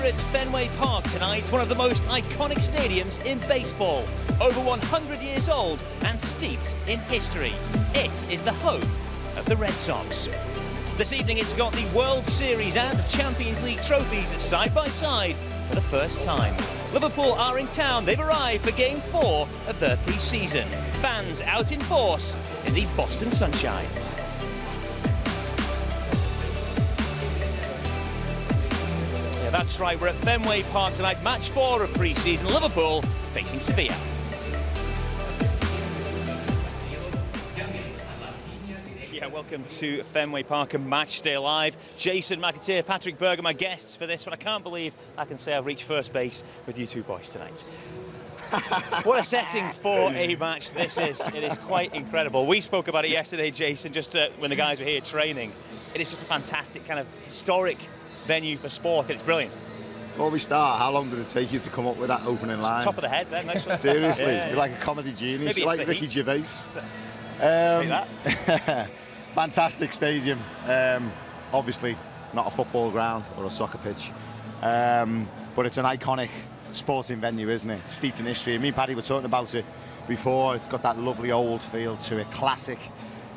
at Fenway Park tonight, one of the most iconic stadiums in baseball. Over 100 years old and steeped in history. It is the home of the Red Sox. This evening it's got the World Series and Champions League trophies side by side for the first time. Liverpool are in town. They've arrived for Game 4 of their pre-season. Fans out in force in the Boston sunshine. Yeah, that's right, we're at Fenway Park tonight. Match 4 of pre-season. Liverpool facing Sevilla. Yeah, welcome to Fenway Park and Matchday Live. Jason McAteer, Patrick Berger, my guests for this one. I can't believe I can say I've reached first base with you two boys tonight. What a setting for a match this is. It is quite incredible. We spoke about it yesterday, Jason, just when the guys were here training. It is just a fantastic kind of historic venue for sport. It's brilliant. Before we start, how long did it take you to come up with that opening line? Top of the head then, nice one. Seriously, yeah. You're like a comedy genius. You're like Ricky Gervais. Take that. Fantastic stadium. Obviously not a football ground or a soccer pitch, but it's an iconic sporting venue, isn't it? Steeped in history. Me and Paddy were talking about it before. It's got that lovely old feel to it, classic,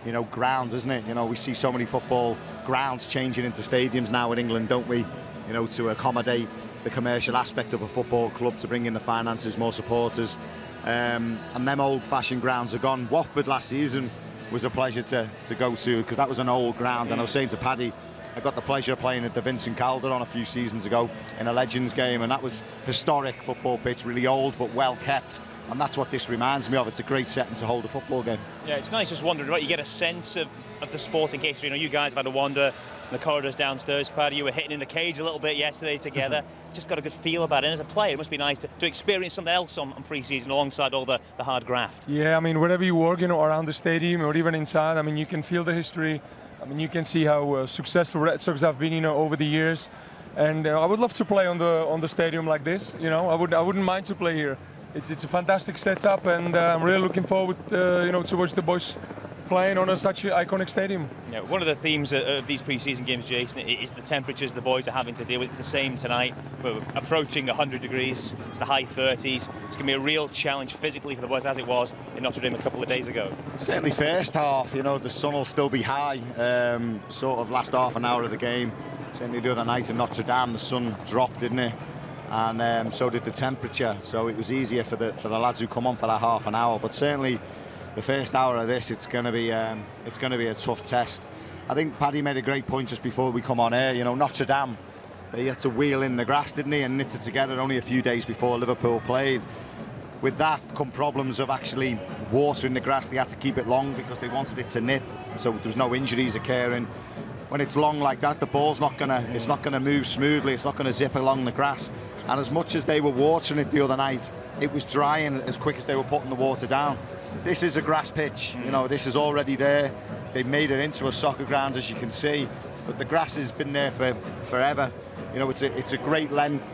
you know, ground, isn't it? You know, we see so many football grounds changing into stadiums now in England, don't we? You know, to accommodate the commercial aspect of a football club, to bring in the finances, more supporters, and them old-fashioned grounds are gone. Watford last season was a pleasure to go to, because that was an old ground. And I was saying to Paddy, I got the pleasure of playing at the Vincent Calderon a few seasons ago in a Legends game, and that was historic football pitch, really old but well kept. And that's what this reminds me of. It's a great setting to hold a football game. Yeah, it's nice just wandering about. You get a sense of the sporting history. You know, you guys have had a wander in the corridors downstairs, Paddy. You were hitting in the cage a little bit yesterday together. Just got a good feel about it. And as a player, it must be nice to experience something else on pre-season alongside all the hard graft. Yeah, I mean, wherever you work, you know, around the stadium or even inside, I mean, you can feel the history. I mean, you can see how successful Red Sox have been, you know, over the years. And I would love to play on the stadium like this. You know, I wouldn't mind to play here. It's a fantastic setup, and I'm really looking forward, you know, to watch the boys playing on such an iconic stadium. Yeah, one of the themes of these pre-season games, Jason, is the temperatures the boys are having to deal with. It's the same tonight. We're approaching 100 degrees. It's the high 30s. It's going to be a real challenge physically for the boys, as it was in Notre Dame a couple of days ago. Certainly first half, you know, the sun will still be high, sort of last half an hour of the game. Certainly the other night in Notre Dame, the sun dropped, didn't it? And so did the temperature, so it was easier for the lads who come on for that half an hour. But certainly the first hour of this, it's going to be a tough test. I think Paddy made a great point just before we come on air. You know, Notre Dame, they had to wheel in the grass, didn't they, and knit it together only a few days before Liverpool played. With that come problems of actually watering the grass. They had to keep it long because they wanted it to knit, so there was no injuries occurring. When it's long like that, the ball's not gonna move smoothly. It's not gonna zip along the grass. And as much as they were watering it the other night, it was drying as quick as they were putting the water down. This is a grass pitch, you know, this is already there. They've made it into a soccer ground, as you can see, but the grass has been there for forever. You know, it's a great length.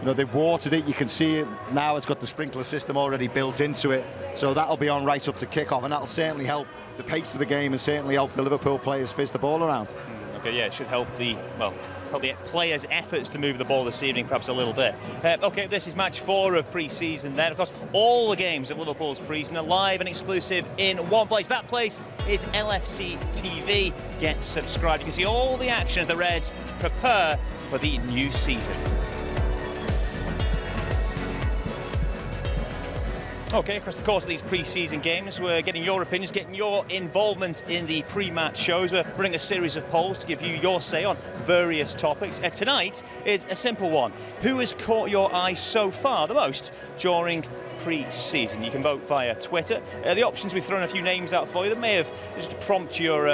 You know, they've watered it, you can see it now. It's got the sprinkler system already built into it, so that'll be on right up to kick-off, and that'll certainly help the pace of the game and certainly help the Liverpool players fizz the ball around. Okay, yeah, it should help the players' efforts to move the ball this evening perhaps a little bit. Okay, this is match 4 of pre-season then. Of course, all the games of Liverpool's pre-season are live and exclusive in one place. That place is LFC TV. Get subscribed. You can see all the action as the Reds prepare for the new season. Okay, across the course of these pre-season games, we're getting your opinions, getting your involvement in the pre-match shows. We're running a series of polls to give you your say on various topics. Tonight is a simple one. Who has caught your eye so far the most during pre-season? You can vote via Twitter. The options, we've thrown a few names out for you that may have just prompt your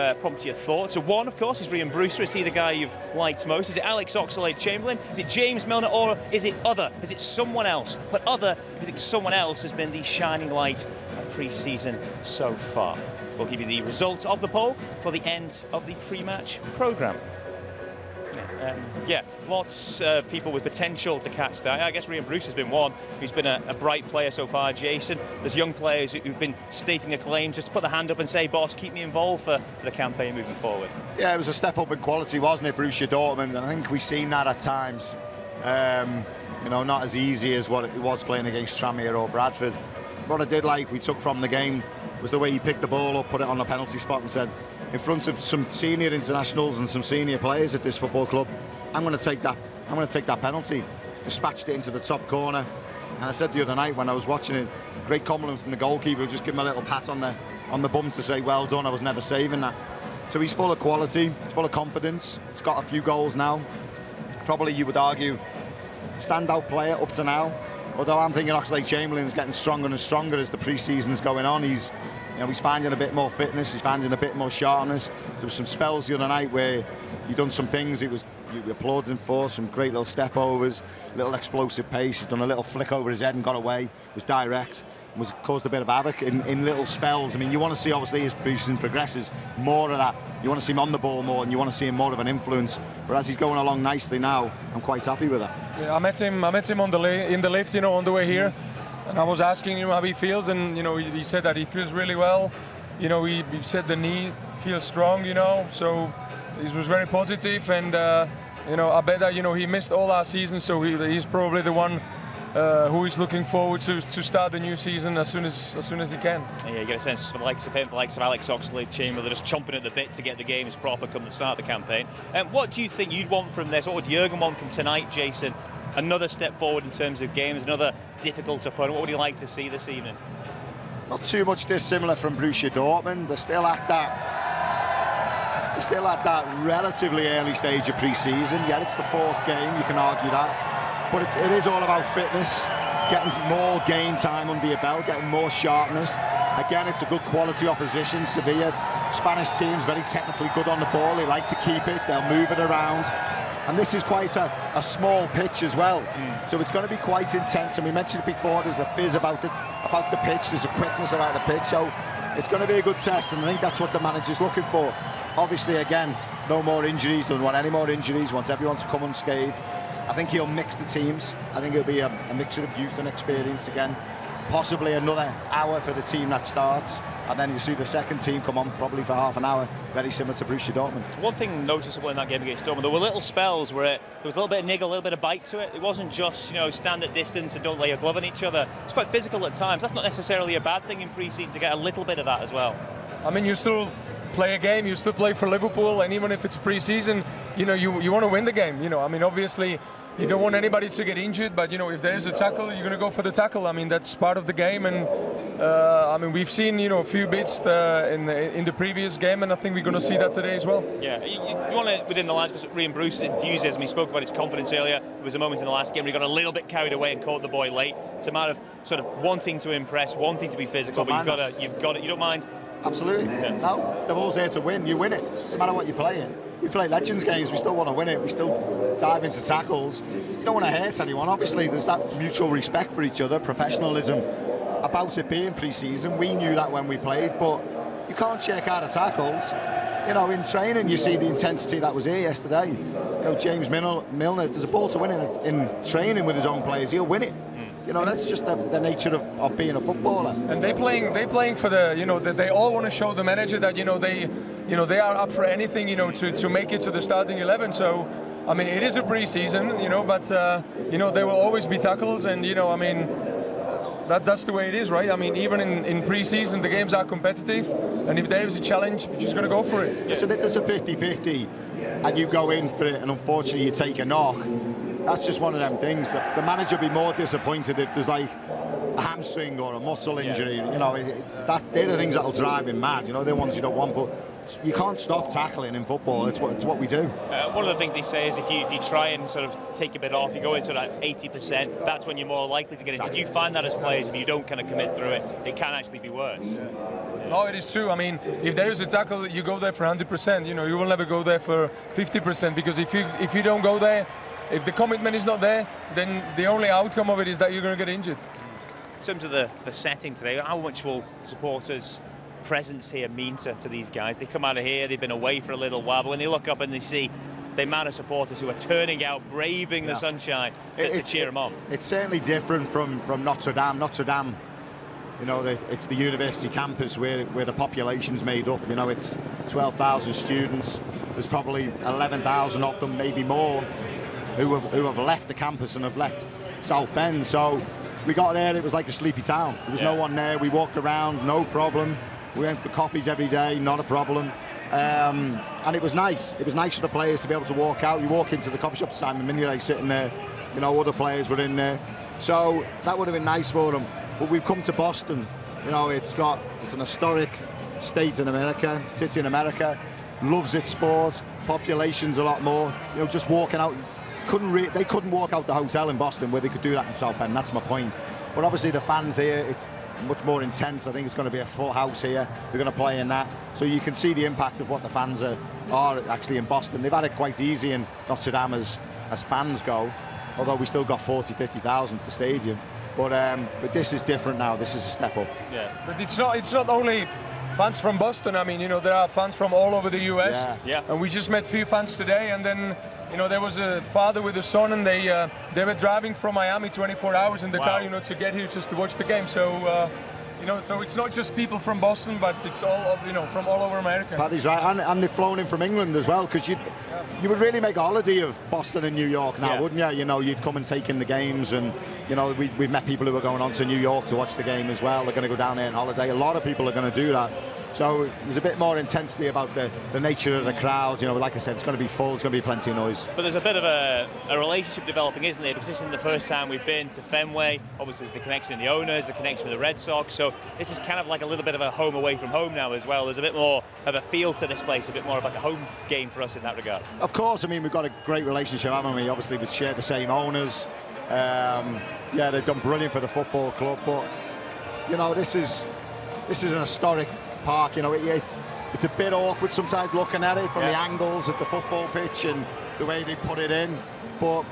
thoughts. So one, of course, is Ryan Brewster. Is he the guy you've liked most? Is it Alex Oxlade-Chamberlain? Is it James Milner? Or is it other? Is it someone else? But other, if you think someone else has been the shining light of pre-season so far. We'll give you the results of the poll for the end of the pre-match programme. Yeah, lots of people with potential to catch that. I guess Ryan Bruce has been one who's been a bright player so far, Jason. There's young players who've been stating a claim just to put their hand up and say, boss, keep me involved for the campaign moving forward. Yeah, it was a step up in quality, wasn't it, Borussia Dortmund? And I think we've seen that at times. You know, not as easy as what it was playing against Tranmere or Bradford. What I did like, we took from the game, was the way he picked the ball up, put it on the penalty spot and said, in front of some senior internationals and some senior players at this football club, I'm going to take that penalty. Dispatched it into the top corner. And I said the other night when I was watching it, great compliment from the goalkeeper, just give him a little pat on the bum to say, well done, I was never saving that. So he's full of quality, he's full of confidence, he's got a few goals now. Probably, you would argue, standout player up to now. Although I'm thinking Oxlade-Chamberlain's getting stronger and stronger as the pre-season's going on. He's finding a bit more fitness, he's finding a bit more sharpness. There was some spells the other night where he done some things you applauded him for, some great little step overs, little explosive pace. He's done a little flick over his head and got away, was direct, and caused a bit of havoc in little spells. I mean, you want to see, obviously, as pre-season progresses, more of that. You want to see him on the ball more, and you want to see him more of an influence. But as he's going along nicely now, I'm quite happy with that. Yeah, I met him in the lift, on the way here, and I was asking him how he feels, and he said that he feels really well. He said the knee feels strong, so he was very positive, and I bet that he missed all our season, so he's probably the one who is looking forward to start the new season as soon as he can. Yeah, you get a sense for the likes of him, for the likes of Alex Oxlade-Chamberlain, they're just chomping at the bit to get the games proper come the start of the campaign. What do you think you'd want from this? What would Jurgen want from tonight, Jason? Another step forward in terms of games, another difficult opponent. What would you like to see this evening? Not too much dissimilar from Borussia Dortmund. They're still at that relatively early stage of pre-season. Yeah, it's the 4th game, you can argue that. But it is all about fitness, getting more game time under your belt, getting more sharpness. Again, it's a good quality opposition. Sevilla, Spanish teams, very technically good on the ball. They like to keep it, they'll move it around. And this is quite a small pitch as well. So it's going to be quite intense. And we mentioned it before, there's a fizz about the pitch, there's a quickness about the pitch. So it's going to be a good test, and I think that's what the manager's looking for. Obviously, again, no more injuries, doesn't want any more injuries, wants everyone to come unscathed. I think he'll mix the teams. I think it'll be a mixture of youth and experience again. Possibly another hour for the team that starts, and then you see the second team come on probably for half an hour, very similar to Borussia Dortmund. One thing noticeable in that game against Dortmund, there were little spells where there was a little bit of niggle, a little bit of bite to it. It wasn't just, stand at distance and don't lay a glove on each other. It's quite physical at times. That's not necessarily a bad thing in pre-season, to get a little bit of that as well. I mean, you still play a game, you still play for Liverpool, and even if it's pre-season, you want to win the game. I mean, obviously, you don't want anybody to get injured, but if there is a tackle, you're going to go for the tackle. I mean, that's part of the game, and I mean, we've seen a few bits in the previous game, and I think we're going to see that today as well. Yeah, you want to, within the lines, because Ryan Bruce's enthusiasm, he spoke about his confidence earlier. There was a moment in the last game where he got a little bit carried away and caught the boy late. It's a matter of sort of wanting to impress, wanting to be physical, but you've got it. You don't mind. Absolutely. Yeah. No, the ball's here to win. You win it. It doesn't matter what you're playing. We play Legends games, we still want to win it. We still dive into tackles. You don't want to hurt anyone. Obviously, there's that mutual respect for each other, professionalism about it being pre-season. We knew that when we played, but you can't shake out of tackles. In training, you see the intensity that was here yesterday. James Milner, there's a ball to win in training with his own players. He'll win it. That's just the nature of being a footballer. And they playing for the, they all want to show the manager that they are up for anything, to make it to the starting 11. So, I mean, it is a pre-season, but there will always be tackles, and I mean, that's the way it is, right? I mean, even in pre-season, the games are competitive, and if there is a challenge, we're just going to go for it. Yeah. So if there's a 50-50, and you go in for it, and unfortunately you take a knock. That's just one of them things. The manager will be more disappointed if there's like a hamstring or a muscle injury. They're the things that'll drive him mad. They're the ones you don't want, but you can't stop tackling in football. It's what we do. One of the things they say is if you try and sort of take a bit off, you go into that 80%, that's when you're more likely to get it. Did you find that as players, if you don't kind of commit through it, it can actually be worse? Yeah. No, it is true. I mean, if there is a tackle, you go there for 100%. You will never go there for 50%, because if you don't go there, if the commitment is not there, then the only outcome of it is that you're going to get injured. In terms of the setting today, how much will supporters' presence here mean to these guys? They come out of here, they've been away for a little while, but when they look up and they see the amount of supporters who are turning out, braving the sunshine to cheer them on. It's certainly different from Notre Dame. Notre Dame, it's the university campus where the population's made up. It's 12,000 students. There's probably 11,000 of them, maybe more. who have left the campus and have left South Bend. So we got there, it was like a sleepy town. There was no one there. We walked around, no problem. We went for coffees every day, not a problem. And it was nice. It was nice for the players to be able to walk out. You walk into the coffee shop, Simon Mignolet sitting there, you know, other players were in there. So that would have been nice for them. But we've come to Boston. You know, it's an historic state in America, city in America, loves its sport, population's a lot more. You know, just walking out, they couldn't walk out the hotel in Boston where they could do that in South Bend. That's my point. But obviously the fans here, it's much more intense. I think it's going to be a full house here. We're going to play in that. So you can see the impact of what the fans are actually in Boston. They've had it quite easy in Notre Dame as fans go, although we still got 40, 50,000 at the stadium. But this is different now. This is a step up. Yeah. But it's not only fans from Boston. I mean, you know, there are fans from all over the US. Yeah. And we just met a few fans today, and then, you know, there was a father with a son, and they were driving from Miami 24 hours in the car, you know, to get here just to watch the game. So, you know, so it's not just people from Boston, but it's all, you know, from all over America. Paddy's right, and they've flown in from England as well, because you would really make a holiday of Boston and New York now, wouldn't you? You know, you'd come and take in the games, and, you know, we've met people who are going on to New York to watch the game as well. They're going to go down there on holiday. A lot of people are going to do that. So there's a bit more intensity about the nature of the crowd. You know, like I said, it's going to be full, it's going to be plenty of noise. But there's a bit of a relationship developing, isn't there? Because this isn't the first time we've been to Fenway. Obviously, there's the connection in the owners, the connection with the Red Sox. So this is kind of like a little bit of a home away from home now as well. There's a bit more of a feel to this place, a bit more of like a home game for us in that regard. Of course, I mean, we've got a great relationship, haven't we? Obviously, we share the same owners. Yeah, they've done brilliant for the football club. But, you know, this is an historic park. You know, it's a bit awkward sometimes looking at it from the angles at the football pitch and the way they put it in, but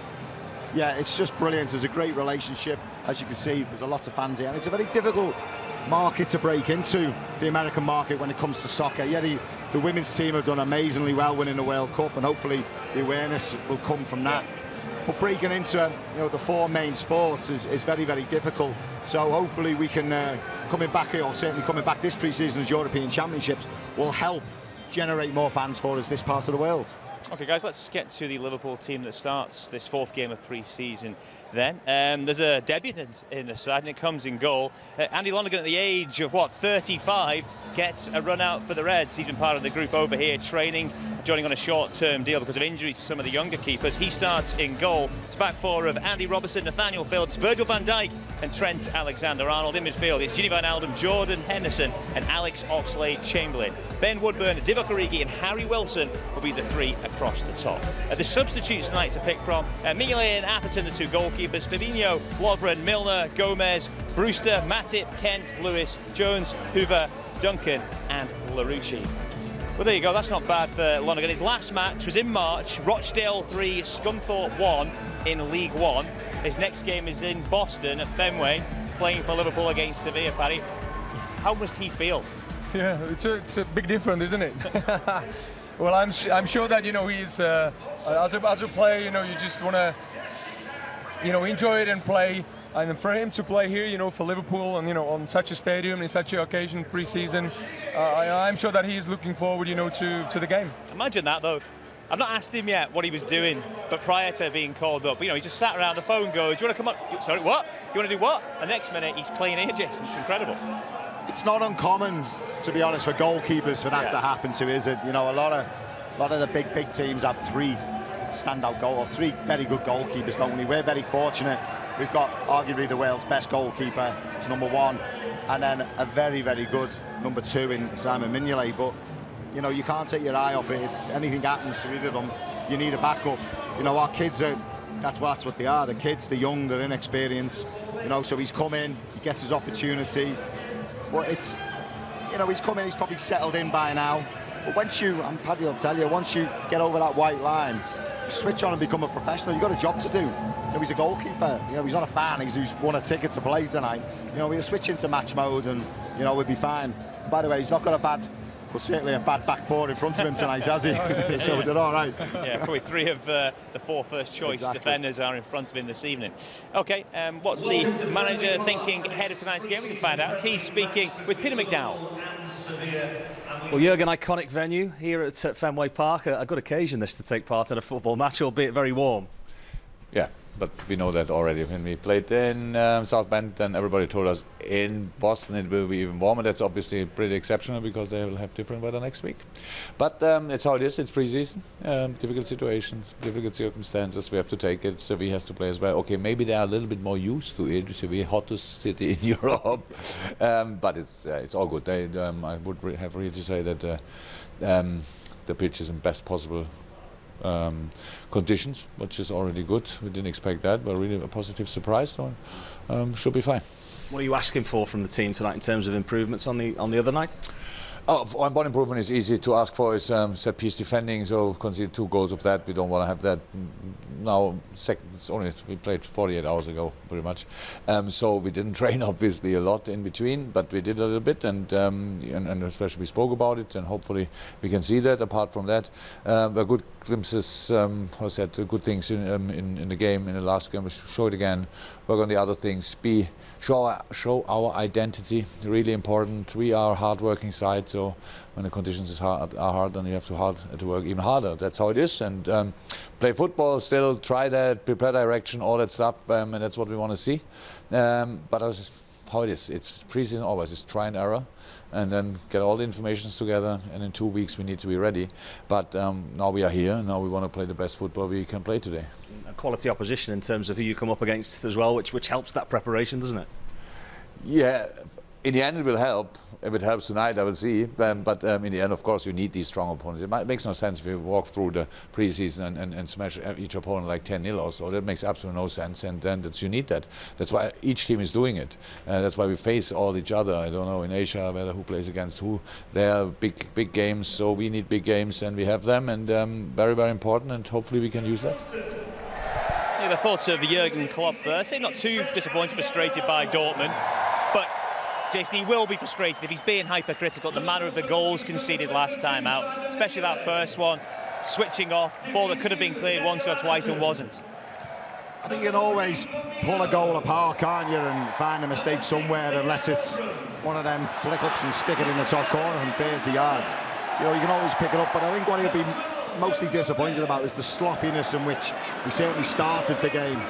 yeah, it's just brilliant. There's a great relationship, as you can see. There's a lot of fans here, and it's a very difficult market to break into, the American market, when it comes to soccer. Yeah, the women's team have done amazingly well winning the World Cup, and hopefully the awareness will come from that. But breaking into, you know, the four main sports is very, very difficult. So hopefully we can, coming back here, or certainly coming back this pre-season as European Championships, will help generate more fans for us this part of the world. Okay, guys, let's get to the Liverpool team that starts this fourth game of pre-season then. There's a debutant in the side, and it comes in goal. Andy Lonergan, at the age of, 35, gets a run out for the Reds. He's been part of the group over here training, joining on a short-term deal because of injuries to some of the younger keepers. He starts in goal. It's back four of Andy Robertson, Nathaniel Phillips, Virgil van Dijk and Trent Alexander-Arnold. In midfield, it's Ginny Wijnaldum, Jordan Henderson and Alex Oxlade-Chamberlain. Ben Woodburn, Divock Origi and Harry Wilson will be the three across the top. The substitutes tonight to pick from, Mignolet and Atherton, the two goalkeepers, Fabinho, Lovren, Milner, Gomez, Brewster, Matip, Kent, Lewis, Jones, Hoover, Duncan and Larouci. Well, there you go, that's not bad for Lonergan. His last match was in March, Rochdale 3, Scunthorpe 1 in League One. His next game is in Boston at Fenway, playing for Liverpool against Sevilla. Paddy, how must he feel? Yeah, it's a big difference, isn't it? Well, I'm sure that, you know, he's as a player, you know, you just want to, you know, enjoy it and play. And for him to play here, you know, for Liverpool and, you know, on such a stadium, in such an occasion, pre-season, I'm sure that he is looking forward, you know, to the game. Imagine that, though. I've not asked him yet what he was doing, but prior to being called up, you know, he just sat around, the phone goes, do you want to come on? Sorry, what? You want to do what? And next minute, he's playing here, Jason. It's incredible. It's not uncommon, to be honest, for goalkeepers for that to happen to, is it? You know, a lot of the big teams have three very good goalkeepers, don't we? We're very fortunate. We've got arguably the world's best goalkeeper, it's number one, and then a very, very good number two in Simon Mignolet. But, you know, you can't take your eye off it. If anything happens to either of them, you need a backup. You know, our kids that's what they are. The kids, the young, they're inexperienced. You know, so he's come in, he gets his opportunity. But it's, you know, he's come in, he's probably settled in by now. But once you, and Paddy will tell you, once you get over that white line, you switch on and become a professional. You've got a job to do. You know, he's a goalkeeper. You know, he's not a fan. He's won a ticket to play tonight. You know, we'll switch into match mode and, you know, we'll be fine. And by the way, he's not got certainly a bad back four in front of him tonight, has he? So they're all right. Yeah, probably three of the four first choice defenders are in front of him this evening. Okay, what's the manager thinking ahead of tonight's game? We can find out. He's speaking with Peter McDowell. Well, Jurgen, iconic venue here at Fenway Park. A good occasion this to take part in a football match, albeit very warm. Yeah, but we know that already. When we played in South Bend, then everybody told us in Boston it will be even warmer. That's obviously pretty exceptional because they will have different weather next week. But it's how it is. It's preseason. Difficult situations, difficult circumstances. We have to take it. Sevilla has to play as well. Okay, maybe they are a little bit more used to it. Sevilla, hottest city in Europe, but it's all good. I would have really to say that the pitch is in best possible conditions, which is already good. We didn't expect that, but really a positive surprise. So should be fine. What are you asking for from the team tonight in terms of improvements on the other night? Oh, one improvement is easy to ask for is set piece defending. So concede 2 goals of that. We don't want to have that now. We played 48 hours ago, pretty much. So we didn't train obviously a lot in between, but we did a little bit, and especially we spoke about it, and hopefully we can see that. Apart from that, there are good glimpses. I said good things in the game, in the last game. We show it again. Work on the other things. Show our identity. Really important. We are a hard-working side. So when the conditions are hard, then you have to work even harder. That's how it is. And play football, still try that, prepare direction, all that stuff, and that's what we want to see. But that's how it is. It's preseason always. It's try and error, and then get all the information together. And in 2 weeks we need to be ready. But now we are here. Now we want to play the best football we can play today. A quality opposition in terms of who you come up against as well, which helps that preparation, doesn't it? Yeah. In the end, it will help. If it helps tonight, I will see. But in the end, of course, you need these strong opponents. It makes no sense if you walk through the preseason and smash each opponent like 10-0 or so. That makes absolutely no sense. And then you need that. That's why each team is doing it. That's why we face all each other. I don't know in Asia who plays against who. They are big games, so we need big games, and we have them. And very, very important. And hopefully we can use that. Yeah, the thoughts of Jurgen Klopp there. Say not too disappointed, frustrated by Dortmund, but Jason, he will be frustrated if he's being hypercritical at the manner of the goals conceded last time out, especially that first one, switching off, ball that could have been cleared once or twice and wasn't. I think you can always pull a goal apart, can't you, and find a mistake somewhere, unless it's one of them flick-ups and stick it in the top corner from 30 yards. You know, you can always pick it up, but I think what he'll be mostly disappointed about is the sloppiness in which we certainly started the game.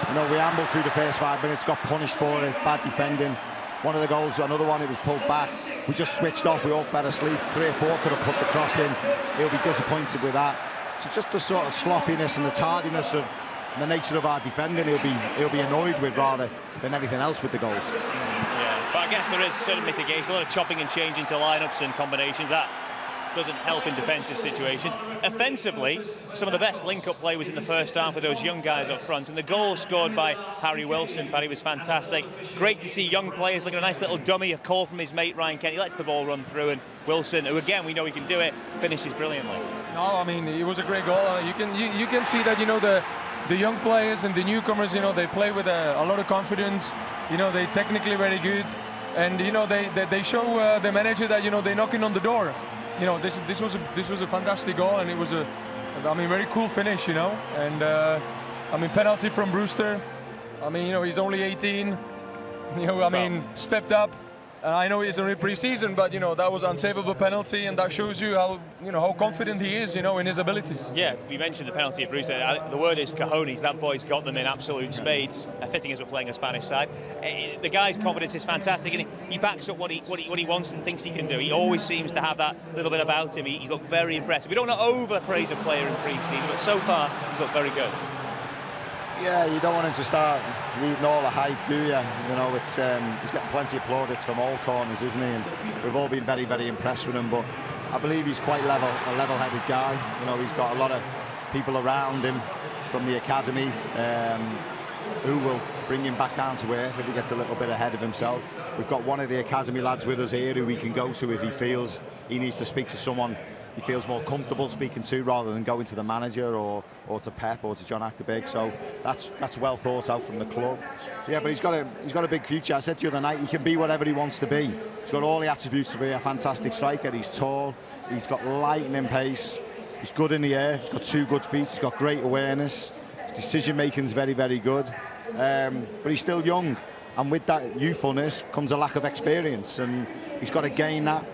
You know, we ambled through the first 5 minutes, got punished for it, bad defending. One of the goals, another one, it was pulled back. We just switched off, we all fell asleep. 3 or 4 could have put the cross in. He'll be disappointed with that. So just the sort of sloppiness and the tardiness of the nature of our defending, he'll be annoyed with rather than anything else with the goals. Yeah, but I guess there is certain mitigation, a lot of chopping and changing to lineups and combinations. That doesn't help in defensive situations. Offensively, some of the best link-up play was in the first half with those young guys up front, and the goal scored by Harry Wilson, Paddy, was fantastic. Great to see young players looking at a nice little dummy, a call from his mate Ryan Kent. He lets the ball run through, and Wilson, who again we know he can do it, finishes brilliantly. No, I mean, it was a great goal. You can see that, you know, the young players and the newcomers, you know, they play with a lot of confidence. You know, they're technically very good, and you know they show the manager that, you know, they're knocking on the door. You know, this was a fantastic goal, and it was very cool finish, you know. And penalty from Brewster. I mean, you know, he's only 18. You know, I mean, stepped up. I know he's only pre-season, but you know, that was an unsavable penalty, and that shows you how confident he is, you know, in his abilities. Yeah, we mentioned the penalty of Brewster. The word is cojones. That boy's got them in absolute spades. Fitting as we're playing a Spanish side. The guy's confidence is fantastic, and he backs up what he wants and thinks he can do. He always seems to have that little bit about him. He's looked very impressive. We don't want to overpraise a player in pre-season, but so far he's looked very good. Yeah, you don't want him to start reading all the hype, do you? You know, it's he's getting plenty of plaudits from all corners, isn't he? And we've all been very, very impressed with him. But I believe he's quite a level-headed guy. You know, he's got a lot of people around him from the academy who will bring him back down to earth if he gets a little bit ahead of himself. We've got one of the academy lads with us here who we can go to if he feels he needs to speak to someone he feels more comfortable speaking to, rather than going to the manager or to Pep or to John Achterberg. So that's well thought out from the club. Yeah, but he's got a big future. I said to you the other night, he can be whatever he wants to be. He's got all the attributes to be a fantastic striker. He's tall, he's got lightning pace, he's good in the air, he's got 2 good feet, he's got great awareness, his decision making's very, very good. But he's still young, and with that youthfulness comes a lack of experience, and he's got to gain that.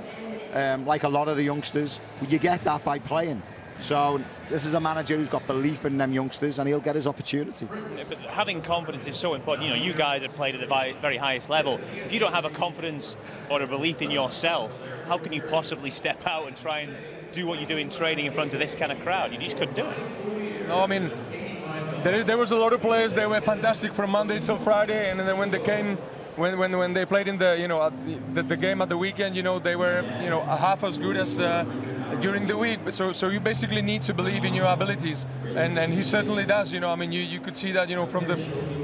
Like a lot of the youngsters, you get that by playing. So this is a manager who's got belief in them youngsters, and he'll get his opportunity. Yeah, but having confidence is so important. You know, you guys have played at the very highest level. If you don't have a confidence or a belief in yourself, how can you possibly step out and try and do what you do in training in front of this kind of crowd? You just couldn't do it. No, I mean, there was a lot of players. They were fantastic from Monday till Friday, and then when they came, when they played in the, you know, the game at the weekend, you know, they were, you know, half as good as during the week. So you basically need to believe in your abilities, and he certainly does. You know, I mean, you could see that, you know, from the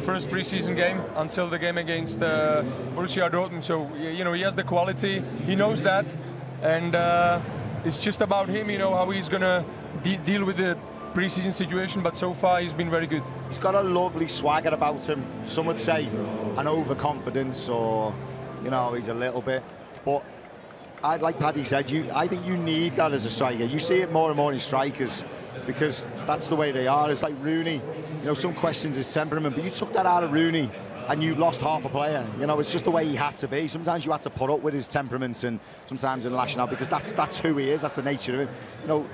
first preseason game until the game against Borussia Dortmund. So you know, he has the quality. He knows that, and it's just about him. You know, how he's gonna deal with the pre-season situation, but so far he's been very good. He's got a lovely swagger about him. Some would say an overconfidence, or, you know, he's a little bit. But like Paddy said, I think you need that as a striker. You see it more and more in strikers, because that's the way they are. It's like Rooney, you know, some questions his temperament, but you took that out of Rooney and you lost half a player. You know, it's just the way he had to be. Sometimes you had to put up with his temperament, and sometimes in lashing out, because that's who he is, that's the nature of him. You know,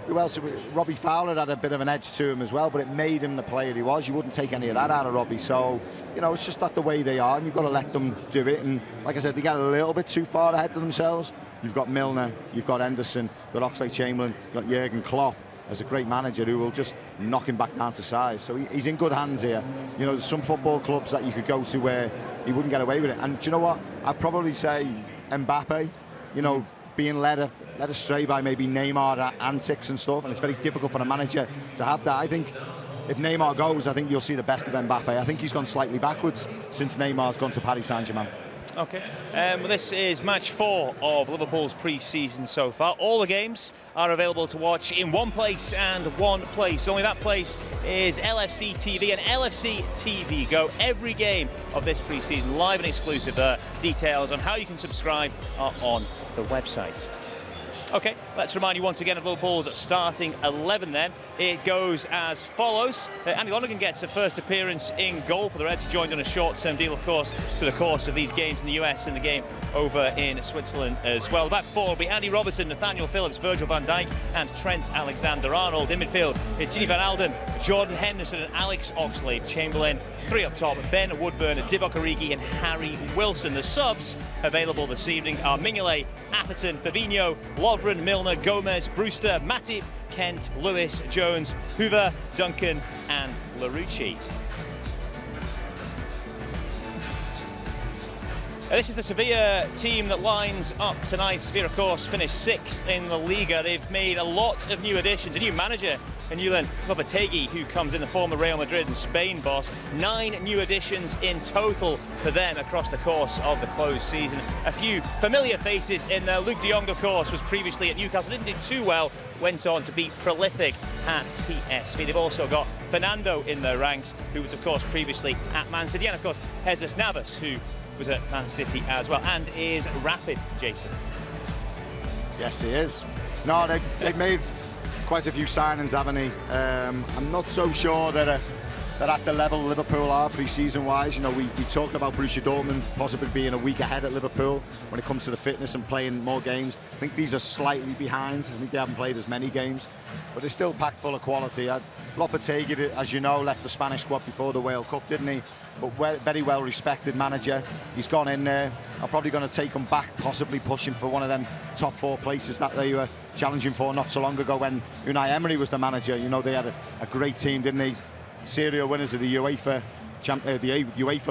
who else? Robbie Fowler had a bit of an edge to him as well, but it made him the player he was. You wouldn't take any of that out of Robbie. So, you know, it's just that the way they are, and you've got to let them do it. And like I said, they get a little bit too far ahead of themselves. You've got Milner, you've got Henderson, you've got Oxlade-Chamberlain, you've got Jurgen Klopp as a great manager who will just knock him back down to size. So he's in good hands here. You know, there's some football clubs that you could go to where he wouldn't get away with it. And do you know what? I'd probably say Mbappe, you know, being led astray by maybe Neymar antics and stuff, and it's very difficult for a manager to have that. I think if Neymar goes, I think you'll see the best of Mbappe. I think he's gone slightly backwards since Neymar's gone to Paris Saint-Germain. Okay, well, this is match 4 of Liverpool's pre-season so far. All the games are available to watch in one place and one place. Only that place is LFCTV and LFCTV GO. Every game of this pre-season live and exclusive there. Details on how you can subscribe are on the website. Okay, let's remind you once again of Liverpool's starting 11 then. It goes as follows. Andy Lonergan gets a first appearance in goal for the Reds. He joined on a short-term deal, of course, through the course of these games in the US and the game over in Switzerland as well. The back four will be Andy Robertson, Nathaniel Phillips, Virgil van Dijk and Trent Alexander-Arnold. In midfield, it's Gini Wijnaldum, Jordan Henderson and Alex Oxlade-Chamberlain. 3 up top, Ben Woodburn, Divock Origi and Harry Wilson. The subs available this evening are Mignolet, Atherton, Fabinho, Lovren, Milner, Gomez, Brewster, Matip, Kent, Lewis, Jones, Hoover, Duncan and Larouci. This is the Sevilla team that lines up tonight. Sevilla, of course, finished 6th in the Liga. They've made a lot of new additions. A new manager, Jurgen Klopp, who comes in the former Real Madrid and Spain boss. 9 new additions in total for them across the course of the closed season. A few familiar faces in there. Luke de Jong, of course, was previously at Newcastle. Didn't do too well. Went on to be prolific at PSV. They've also got Fernando in their ranks, who was, of course, previously at Man City. And, of course, Jesus Navas, who was at Man City as well, and is rapid, Jason. Yes, he is. No, they've made quite a few signings, haven't they? I'm not so sure that they're at the level Liverpool are pre-season wise. You know, we talked about Borussia Dortmund possibly being a week ahead at Liverpool when it comes to the fitness and playing more games. I think these are slightly behind. I think they haven't played as many games, but they're still packed full of quality. Lopetegui, as you know, left the Spanish squad before the World Cup, didn't he? But very well respected manager. He's gone in there. I'm probably going to take him back, possibly pushing for one of them top 4 places that they were challenging for not so long ago when Unai Emery was the manager. You know, they had a great team, didn't they? Serial winners of the UEFA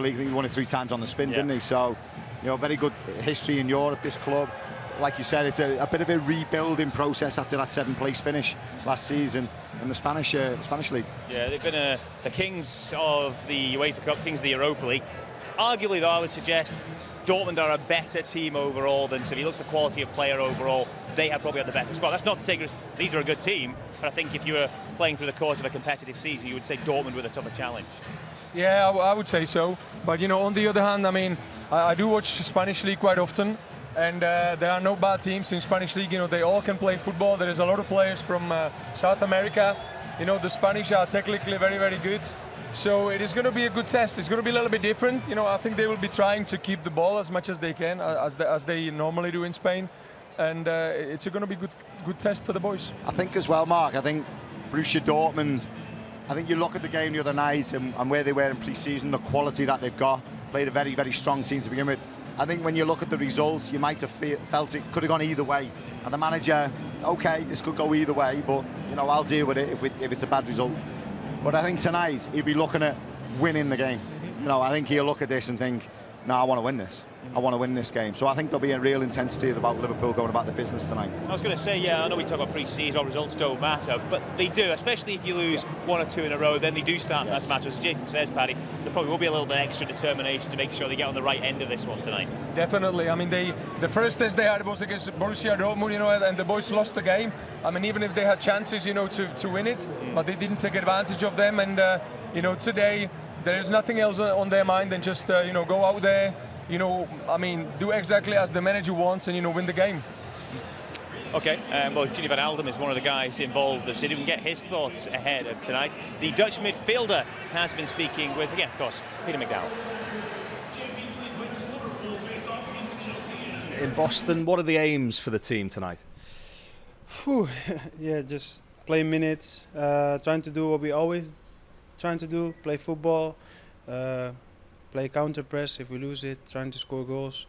League. I think he won it 3 times on the spin, didn't he? So, you know, very good history in Europe, this club. Like you said, it's a bit of a rebuilding process after that 7th place finish last season in the Spanish League. Yeah, they've been the kings of the UEFA Cup, kings of the Europa League. Arguably, though, I would suggest Dortmund are a better team overall than Sevilla. Look at the quality of player overall. They have probably had the better squad. That's not to take it. These are a good team, but I think if you were playing through the course of a competitive season, you would say Dortmund with a tougher challenge. Yeah, I would say so. But, you know, on the other hand, I mean, I do watch the Spanish League quite often. And there are no bad teams in Spanish League. You know, they all can play football. There is a lot of players from South America. You know, the Spanish are technically very, very good. So it is going to be a good test. It's going to be a little bit different. You know, I think they will be trying to keep the ball as much as they can, as they normally do in Spain. And it's going to be good test for the boys. I think as well, Mark, I think Borussia Dortmund, I think you look at the game the other night and where they were in pre-season, the quality that they've got, played a very, very strong team to begin with. I think when you look at the results, you might have felt it could have gone either way. And the manager, okay, this could go either way, but you know, I'll deal with it if it's a bad result. But I think tonight he'll be looking at winning the game. You know, I think he'll look at this and think, no, I want to win this. I want to win this game. So I think there'll be a real intensity about Liverpool going about the business tonight. I was going to say, yeah, I know we talk about pre-season, results don't matter, but they do, especially if you lose one or two in a row, then they do start to matter. As Jason says, Paddy, there probably will be a little bit extra determination to make sure they get on the right end of this one tonight. Definitely. I mean, the first test they had was against Borussia Dortmund, you know, and the boys lost the game. I mean, even if they had chances, you know, to win it, but they didn't take advantage of them. And, you know, today there is nothing else on their mind than just, you know, go out there, you know, I mean, do exactly as the manager wants and, you know, win the game. Okay, well, Wijnaldum is one of the guys involved this city. We can get his thoughts ahead of tonight. The Dutch midfielder has been speaking with, again, of course, Peter McDowell. In Boston, what are the aims for the team tonight? Yeah, just play minutes, trying to do what we always trying to do, play football, play counter press if we lose it, trying to score goals,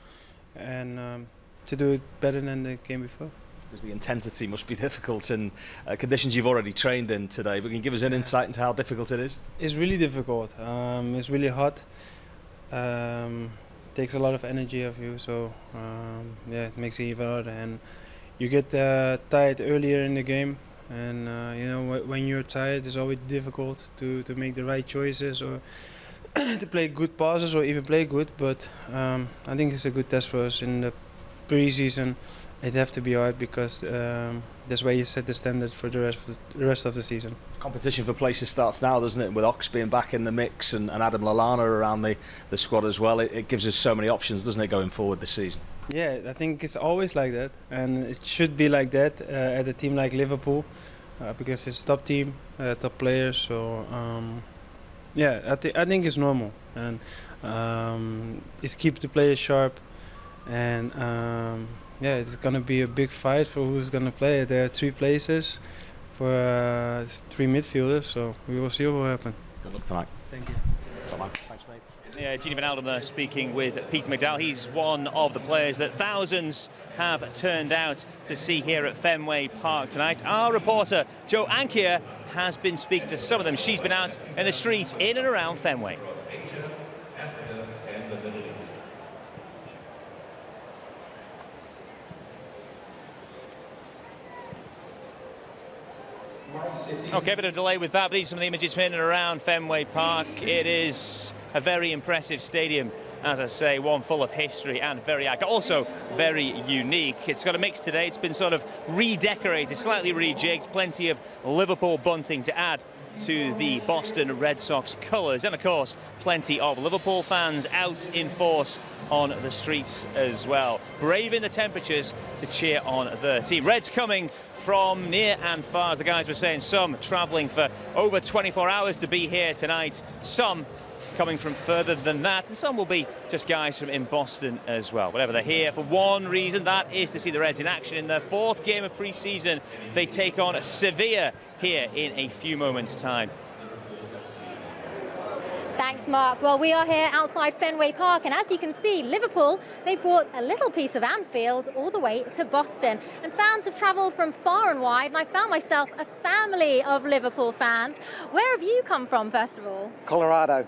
and to do it better than the game before. Because the intensity must be difficult in conditions you've already trained in today, but can you give us an insight into how difficult it is? It's really difficult. It's really hot. Takes a lot of energy of you, so yeah, it makes it even harder. And you get tired earlier in the game, and you know, when you're tired, it's always difficult to make the right choices or to play good passes or even play good. But I think it's a good test for us in the pre-season. It have to be hard because that's where you set the standard for the rest of the season. Competition for places starts now, doesn't it? With Ox being back in the mix and Adam Lallana around the squad as well. It gives us so many options, doesn't it, going forward this season? Yeah, I think it's always like that, and it should be like that at a team like Liverpool because it's a top team, top players. So yeah, I think it's normal, and it's keep the players sharp, and yeah, it's gonna be a big fight for who's gonna play. There are 3 places for 3 midfielders, so we will see what will happen. Good luck tonight. Thank you. Thanks, mate. Yeah, Wijnaldum there speaking with Peter McDowell. He's one of the players that thousands have turned out to see here at Fenway Park tonight. Our reporter, Jo Ankia, has been speaking to some of them. She's been out in the streets in and around Fenway. Okay, bit of delay with that, but these are some of the images in and around Fenway Park. It is a very impressive stadium, as I say, one full of history and very iconic, also very unique. It's got a mix today. It's been sort of redecorated, slightly rejigged, plenty of Liverpool bunting to add to the Boston Red Sox colours, and of course plenty of Liverpool fans out in force on the streets as well, braving the temperatures to cheer on their team. Reds coming from near and far, as the guys were saying, some travelling for over 24 hours to be here tonight, some coming from further than that, and some will be just guys from in Boston as well. Whatever, they're here for one reason, that is to see the Reds in action in their 4th game of pre-season. They take on Sevilla here in a few moments' time. Thanks, Mark. Well, we are here outside Fenway Park, and as you can see, Liverpool, they brought a little piece of Anfield all the way to Boston. And fans have travelled from far and wide, and I found myself a family of Liverpool fans. Where have you come from, first of all? Colorado.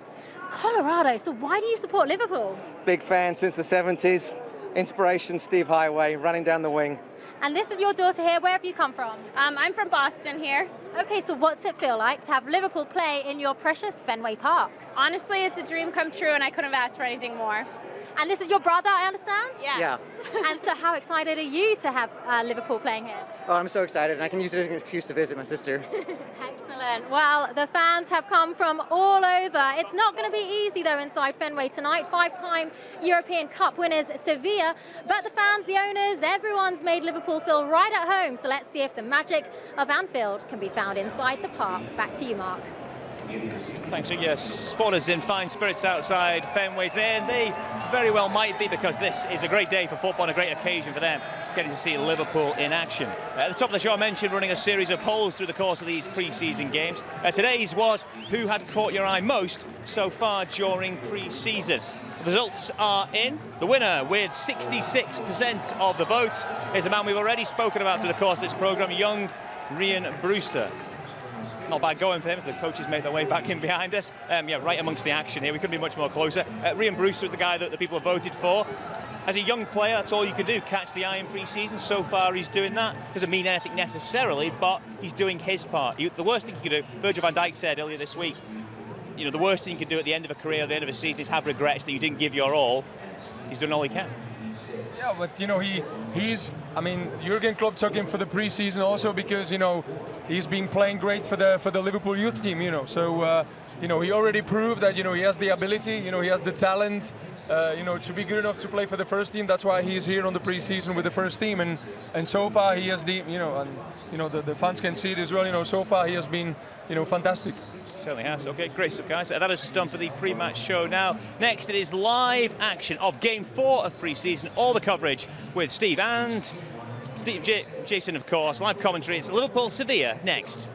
Colorado. So why do you support Liverpool? Big fan since the 70s. Inspiration, Steve Highway, running down the wing. And this is your daughter here. Where have you come from? I'm from Boston here. Okay, so what's it feel like to have Liverpool play in your precious Fenway Park? Honestly, it's a dream come true, and I couldn't have asked for anything more. And this is your brother, I understand? Yes. Yeah. And so how excited are you to have Liverpool playing here? Oh, I'm so excited, and I can use it as an excuse to visit my sister. Excellent. Well, the fans have come from all over. It's not going to be easy, though, inside Fenway tonight. 5-time European Cup winners Sevilla. But the fans, the owners, everyone's made Liverpool feel right at home. So let's see if the magic of Anfield can be found inside the park. Back to you, Mark. Thanks to your spotters in fine spirits outside Fenway today, and they very well might be, because this is a great day for football and a great occasion for them, getting to see Liverpool in action. At the top of the show, I mentioned running a series of polls through the course of these pre-season games. Today's was who had caught your eye most so far during pre-season. The results are in. The winner with 66% of the votes is a man we've already spoken about through the course of this programme, young Ryan Brewster. Not bad going for him, so the coaches made their way back in behind us. Yeah, right amongst the action here. We couldn't be much more closer. Ryan Brewster is the guy that the people have voted for. As a young player, that's all you can do, catch the eye in pre-season. So far, he's doing that. Doesn't mean anything necessarily, but he's doing his part. The worst thing you can do, Virgil van Dijk said earlier this week, you know, the worst thing you can do at the end of a career, at the end of a season, is have regrets that you didn't give your all. He's done all he can. Yeah, but you know, I mean, Jurgen Klopp took him for the pre-season also because, you know, he's been playing great for the Liverpool youth team, you know. So, you know, he already proved that, you know, he has the ability, you know, he has the talent, you know, to be good enough to play for the first team. That's why he is here on the pre-season with the first team, and so far he has the, you know, and you know the fans can see it as well. You know, so far he has been, you know, fantastic. Certainly has. Okay, great stuff, guys. That is done for the pre-match show now. Next, it is live action of Game 4 of pre-season. All the coverage with Steve and Jason, of course. Live commentary. It's Liverpool Sevilla next.